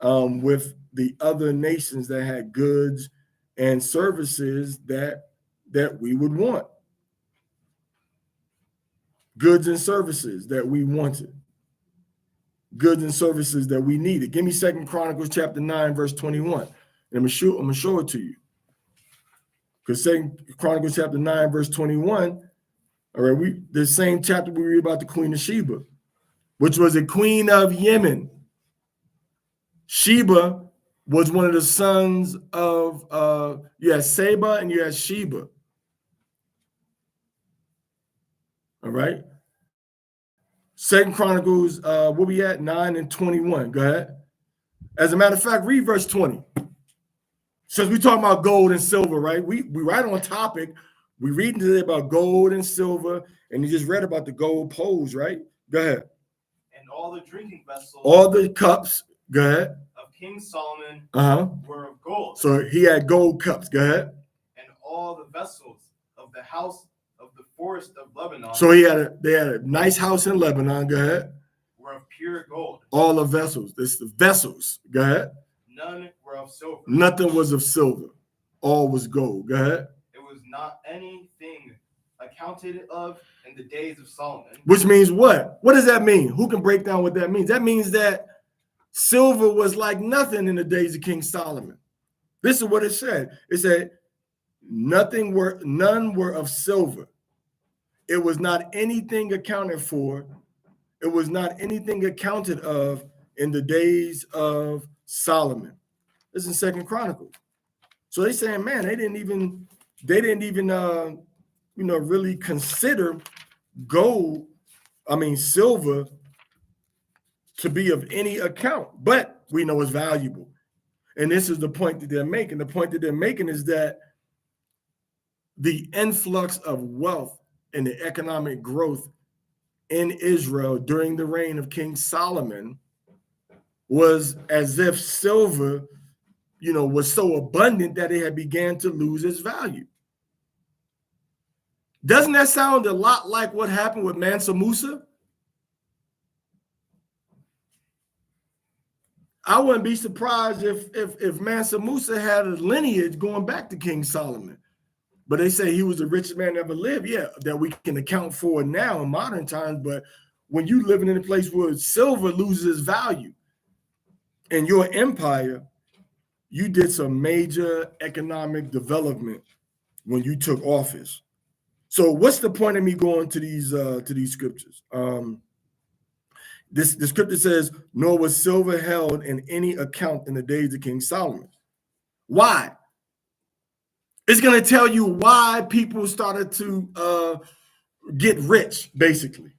with the other nations that had goods and services that we would want. Goods and services that we wanted. Goods and services that we needed. Give me 2 Chronicles chapter 9, verse 21. And I'm gonna show it to you. Because 2 Chronicles chapter 9, verse 21, all right, the same chapter we read about the Queen of Sheba, which was a queen of Yemen. Sheba was one of the sons of you had Seba and you had Sheba. All right. 2 Chronicles, where we at? 9 and 21. Go ahead. As a matter of fact, read verse 20. Since we talking about gold and silver, right? We right on topic. We reading today about gold and silver, and you just read about the gold poles, right? Go ahead. And all the drinking vessels. All the cups. Go ahead. Of King Solomon were of gold. So he had gold cups. Go ahead. And all the vessels of the house of the forest of Lebanon. So they had a nice house in Lebanon. Go ahead. Were of pure gold. All the vessels. This the vessels. Go ahead. None were of silver. Nothing was of silver. All was gold. Go ahead. It was not anything accounted of in the days of Solomon. Which means what? What does that mean? Who can break down what that means? That means that silver was like nothing in the days of King Solomon. This is what it said. It said, none were of silver it was not anything accounted for. It was not anything accounted of in the days of Solomon. This is in Second Chronicles. So they saying, man, they didn't even really consider gold, silver, to be of any account, but we know it's valuable. And this is the point that they're making. The point that they're making is that the influx of wealth and the economic growth in Israel during the reign of King Solomon was as if silver, was so abundant that it had began to lose its value. Doesn't that sound a lot like what happened with Mansa Musa? I wouldn't be surprised if Mansa Musa had a lineage going back to King Solomon. But they say he was the richest man ever lived. Yeah, that we can account for now in modern times. But when you living in a place where silver loses value in your empire, you did some major economic development when you took office. So what's the point of me going to these scriptures? The scripture says, nor was silver held in any account in the days of King Solomon. Why? It's going to tell you why people started to get rich, basically.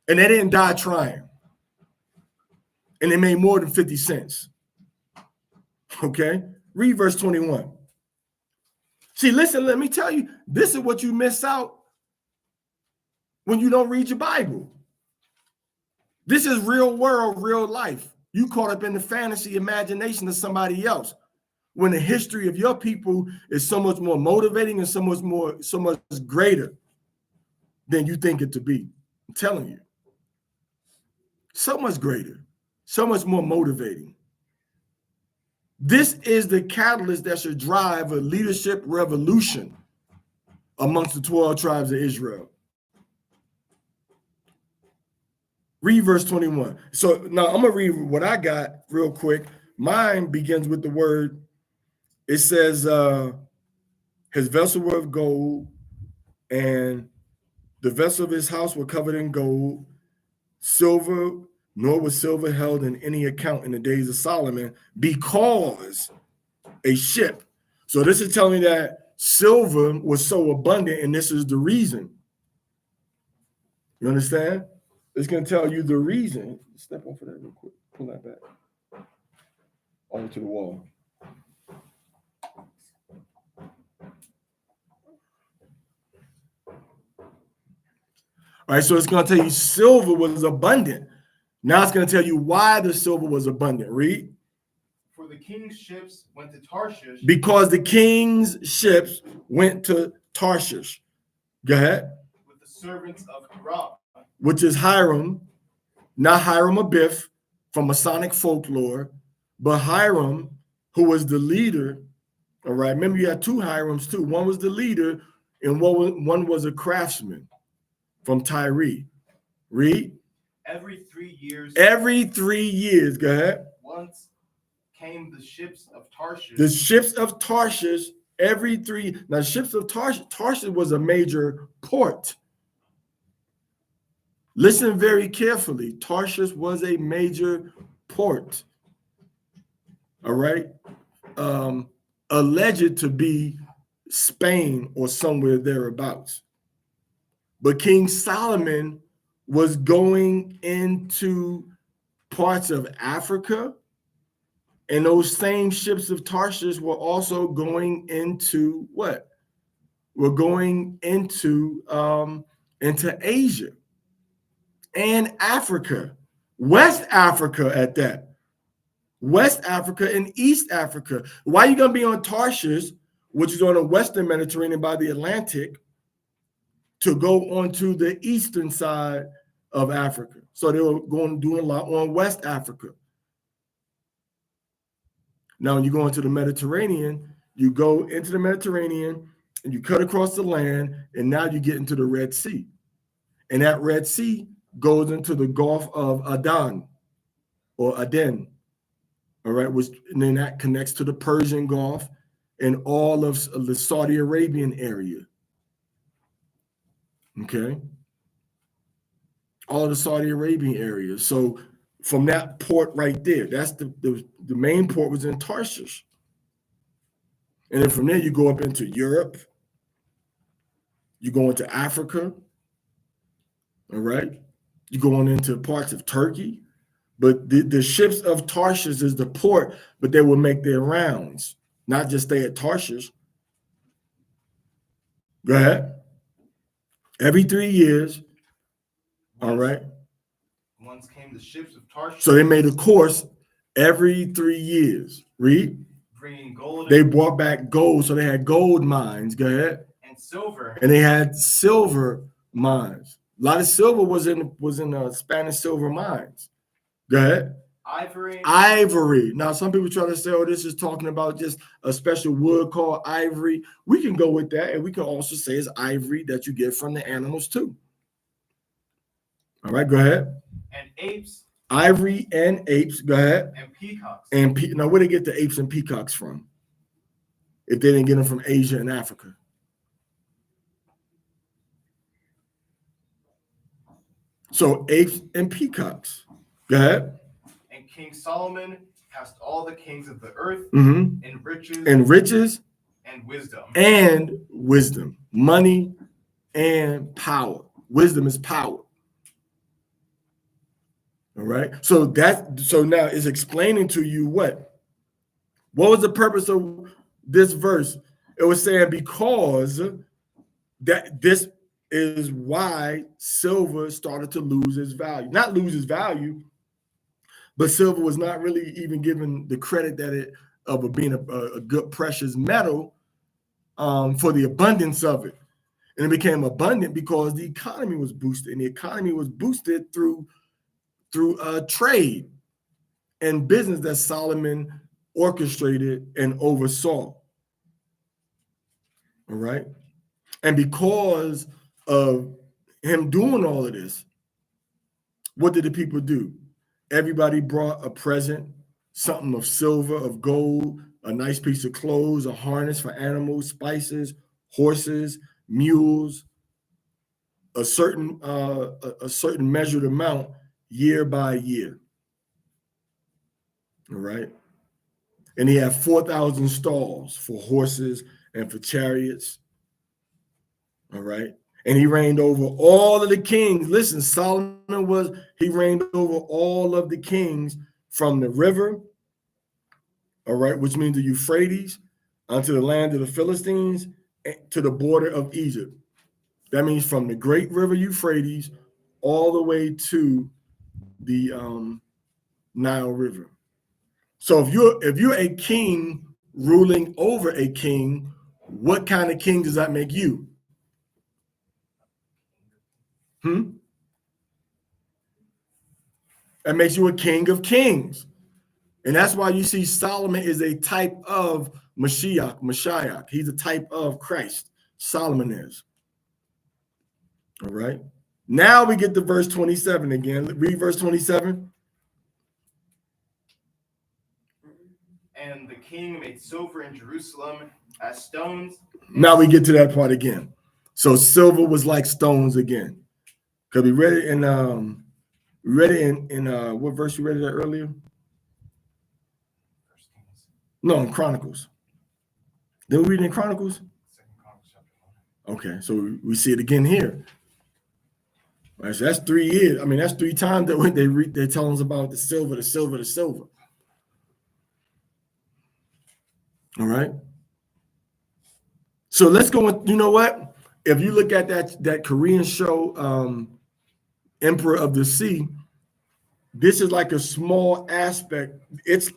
And they didn't die trying. And they made more than 50 cents. Okay? Read verse 21. See, listen, let me tell you, this is what you miss out when you don't read your Bible. This is real world, real life. You caught up in the fantasy imagination of somebody else, when the history of your people is so much more motivating and so much greater than you think it to be. I'm telling you. So much greater, so much more motivating. This is the catalyst that should drive a leadership revolution amongst the 12 tribes of Israel. Read verse 21. So now I'm going to read what I got real quick. Mine begins with the word. It says, his vessel were of gold, and the vessel of his house were covered in gold, silver, nor was silver held in any account in the days of Solomon, because a ship. So this is telling me that silver was so abundant, and this is the reason. You understand? It's going to tell you the reason. Step off of that real quick. Pull that back. Onto the wall. All right, so it's going to tell you silver was abundant. Now it's going to tell you why the silver was abundant. Read. For the king's ships went to Tarshish. Because the king's ships went to Tarshish. Go ahead. With the servants of Hiram. Which is Hiram, not Hiram Abiff from Masonic folklore, but Hiram, who was the leader. All right, remember you had two Hirams too. One was the leader, and one was a craftsman from Tyre. Read. Every 3 years. Every 3 years, go ahead. Once came the ships of Tarshish. The ships of Tarshish every 3. Now, ships of Tarshish was a major port. Listen very carefully. Tarshish was a major port. All right. Alleged to be Spain or somewhere thereabouts. But King Solomon was going into parts of Africa, and those same ships of Tarshish were also going into what? We're going into Asia and Africa, West Africa at that. West Africa and East Africa. Why are you going to be on Tarshish, which is on the Western Mediterranean by the Atlantic, to go onto the eastern side of Africa? So they were going to do a lot on West Africa. Now, when you go into the Mediterranean, you go into the Mediterranean and you cut across the land, and now you get into the Red Sea. And that Red Sea goes into the Gulf of Aden, or Aden. All right, and then that connects to the Persian Gulf and all of the Saudi Arabian area. Okay. All of the Saudi Arabian areas. So from that port right there, that's the main port was in Tarshish. And then from there, you go up into Europe. You go into Africa. All right. You go on into parts of Turkey. But the ships of Tarshish is the port, but they will make their rounds, not just stay at Tarshish. Go ahead. Every 3 years. All right. Once came the ships of Tarshish. So they made a course every 3 years. Read. Bringing gold. They brought back gold, so they had gold mines. Go ahead. And silver. And they had silver mines. A lot of silver was in Spanish silver mines. Go ahead. Ivory. Ivory. Now, some people try to say, oh, this is talking about just a special wood called ivory. We can go with that, and we can also say it's ivory that you get from the animals too. All right, go ahead. And apes. Ivory and apes. Go ahead. And peacocks. And now, where they get the apes and peacocks from? If they didn't get them from Asia and Africa. So apes and peacocks. Go ahead. And King Solomon passed all the kings of the earth in riches and wisdom. And wisdom. Money and power. Wisdom is power. All right. So now it's explaining to you what was the purpose of this verse? It was saying because that this is why silver started to lose its value. Not lose its value, but silver was not really even given the credit that it of being a good precious metal for the abundance of it. And it became abundant because the economy was boosted, and the economy was boosted through trade and business that Solomon orchestrated and oversaw. All right. And because of him doing all of this, what did the people do? Everybody brought a present, something of silver, of gold, a nice piece of clothes, a harness for animals, spices, horses, mules, a certain measured amount year by year. All right. And he had 4,000 stalls for horses and for chariots. All right. And he reigned over all of the kings. Listen, he reigned over all of the kings from the river, all right, which means the Euphrates, unto the land of the Philistines, to the border of Egypt. That means from the great river Euphrates all the way to the Nile River. So if you're a king ruling over a king, what kind of king does that make you? That makes you a king of kings. And that's why you see Solomon is a type of Mashiach. He's a type of Christ. Solomon is. All right. Now we get to verse 27 again. Read verse 27. And the king made silver in Jerusalem as stones. Now we get to that part again. So silver was like stones again. Because we read it in what verse you read it earlier? No, in Chronicles. Did we read it in Chronicles? Okay, so we see it again here. All right, so that's 3 years. I mean, that's 3 times that they tell us about the silver. All right. So let's go with, you know what? If you look at that Korean show, Emperor of the Sea, this is like a small aspect. It's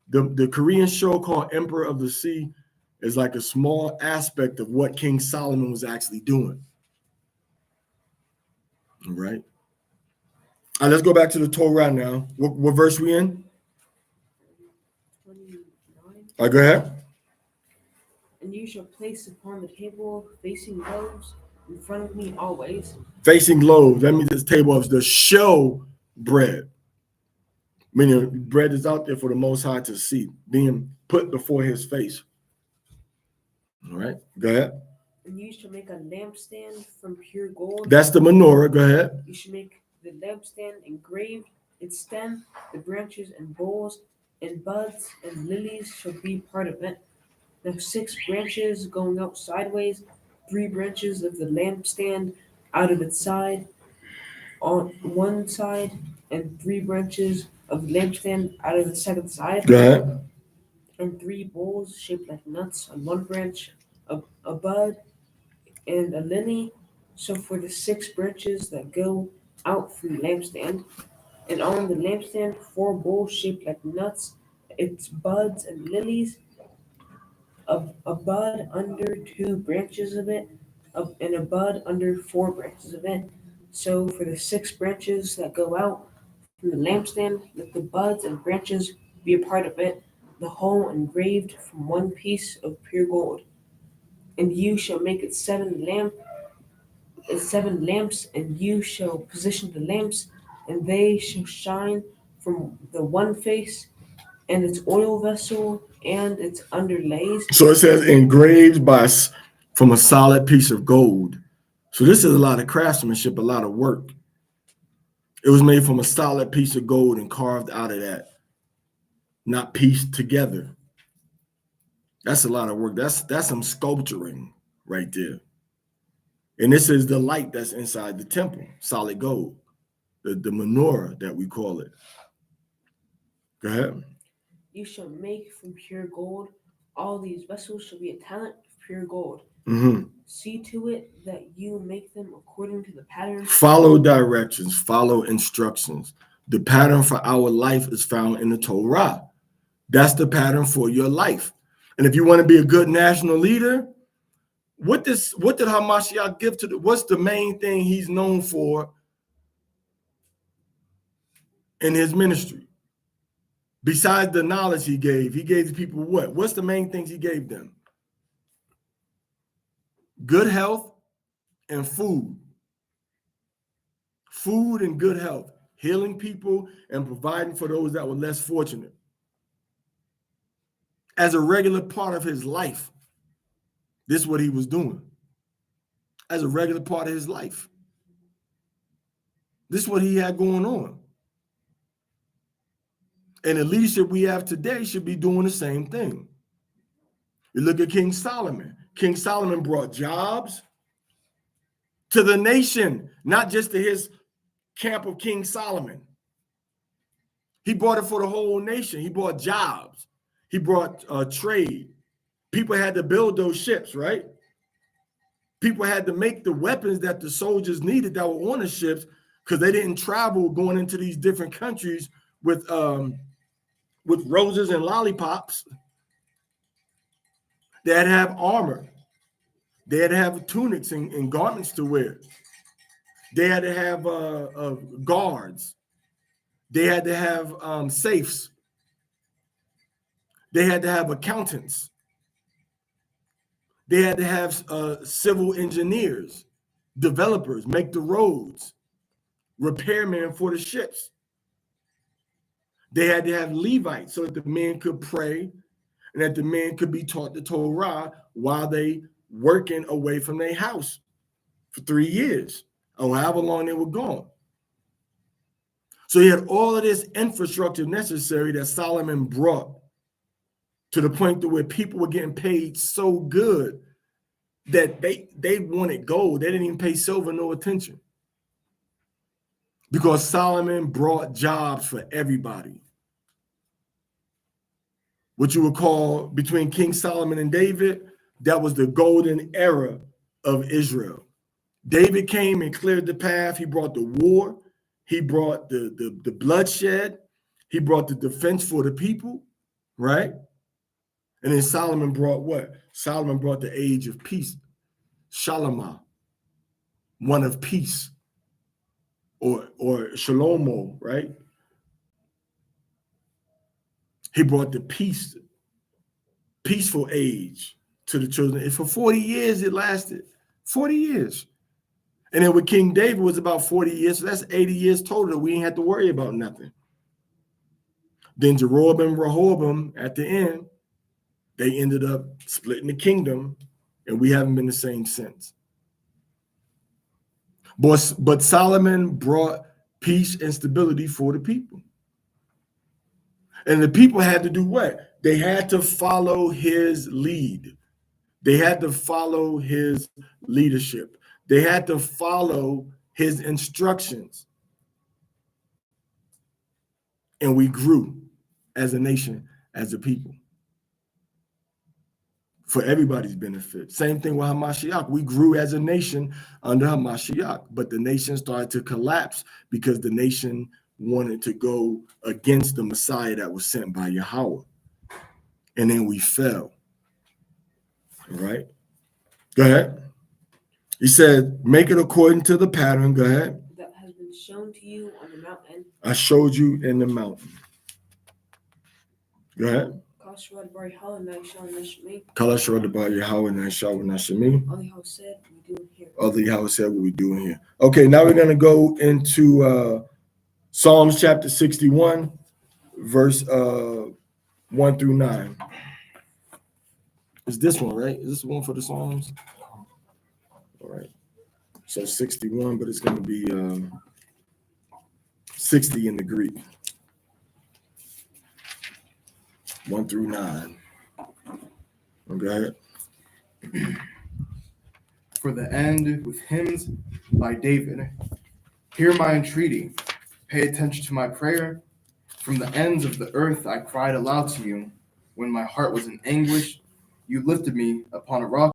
the Korean show called Emperor of the Sea is like a small aspect of what King Solomon was actually doing. All right. All right, let's go back to the Torah now. What verse we in? 29. All right, go ahead. And you shall place upon the table facing loaves in front of me always. Facing loaves. That means this table of the show bread. Meaning bread is out there for the Most High to see, being put before his face. All right, go ahead. And you shall make a lampstand from pure gold. That's the menorah. Go ahead. You shall make the lampstand engraved, its stem, the branches and bowls, and buds and lilies shall be part of it. Now 6 branches going out sideways, 3 branches of the lampstand out of its side on one side, and 3 branches of the lampstand out of the second side, Go ahead. and 3 bowls shaped like nuts on one branch, a bud and a lily. So for the 6 branches that go out from the lampstand, and on the lampstand 4 bowls shaped like nuts, its buds and lilies, a bud under 2 branches of it, and a bud under 4 branches of it. So for the 6 branches that go out from the lampstand, let the buds and branches be a part of it, the whole engraved from one piece of pure gold. And you shall make it 7 lamps, and you shall position the lamps, and they shall shine from the one face, and its oil vessel and its underlays. So it says engraved from a solid piece of gold. So this is a lot of craftsmanship, a lot of work. It was made from a solid piece of gold and carved out of that, not pieced together. That's a lot of work. That's some sculpturing right there. And this is the light that's inside the temple, solid gold, the menorah that we call it. Go ahead. You shall make from pure gold. All these vessels shall be a talent of pure gold. Mm-hmm. See to it that you make them according to the pattern. Follow directions, follow instructions. The pattern for our life is found in the Torah. That's the pattern for your life. And if you want to be a good national leader, what did Hamashiach give to what's the main thing he's known for in his ministry? Besides the knowledge he gave the people what? What's the main things he gave them? Good health and food. Food and good health, healing people and providing for those that were less fortunate. As a regular part of his life, this is what he was doing. As a regular part of his life. This is what he had going on. And the leadership we have today should be doing the same thing. You look at King Solomon. King Solomon brought jobs to the nation, not just to his camp of King Solomon. He brought it for the whole nation. He brought jobs. He brought trade. People had to build those ships, right? People had to make the weapons that the soldiers needed that were on the ships because they didn't travel going into these different countries with roses and lollipops. They had to have armor. They had to have tunics and garments to wear. They had to have guards. They had to have safes. They had to have accountants. They had to have civil engineers, developers, make the roads, repairmen for the ships. They had to have Levites so that the men could pray and that the men could be taught the Torah while they working away from their house for 3 years or however long they were gone. So he had all of this infrastructure necessary that Solomon brought to the point to where people were getting paid so good that they wanted gold. They didn't even pay silver no attention because Solomon brought jobs for everybody. What you would call between King Solomon and David, that was the golden era of Israel. David came and cleared the path. He brought the war. He brought the bloodshed. He brought the defense for the people, right? And then Solomon brought what? Solomon brought the age of peace. Shalomah, one of peace, or Shalomo, right? He brought the peaceful age to the children. And for 40 years it lasted. 40 years. And then with King David was about 40 years. So that's 80 years total that we ain't had to worry about nothing. Then Jeroboam and Rehoboam at the end, they ended up splitting the kingdom and we haven't been the same since. But Solomon brought peace and stability for the people. And the people had to do what? They had to follow his lead. They had to follow his leadership. They had to follow his instructions. And we grew as a nation, as a people, for everybody's benefit. Same thing with Hamashiach. We grew as a nation under Hamashiach, but the nation started to collapse because the nation wanted to go against the Messiah that was sent by Yahweh. And then we fell. All right? Go ahead. He said, make it according to the pattern. Go ahead. that has been shown to you on the mountain. I showed you in the mountain. Go ahead. Kashrad Bar Yahweh Nashal Nashmi. Kalashra Bar Yahweh Nashal Nashami. All Yahweh said, we do here. Other Yahweh said what we doing here. Okay, now we're going to go into Psalms chapter 61, verse 1 through 9. Is this one, right? Is this one for the Psalms? All right. So 61, but it's going to be 60 in the Greek. 1 through 9. Go ahead. For the end with hymns by David. Hear my entreaty. Pay attention to my prayer. From the ends of the earth I cried aloud to you. When my heart was in anguish, you lifted me upon a rock.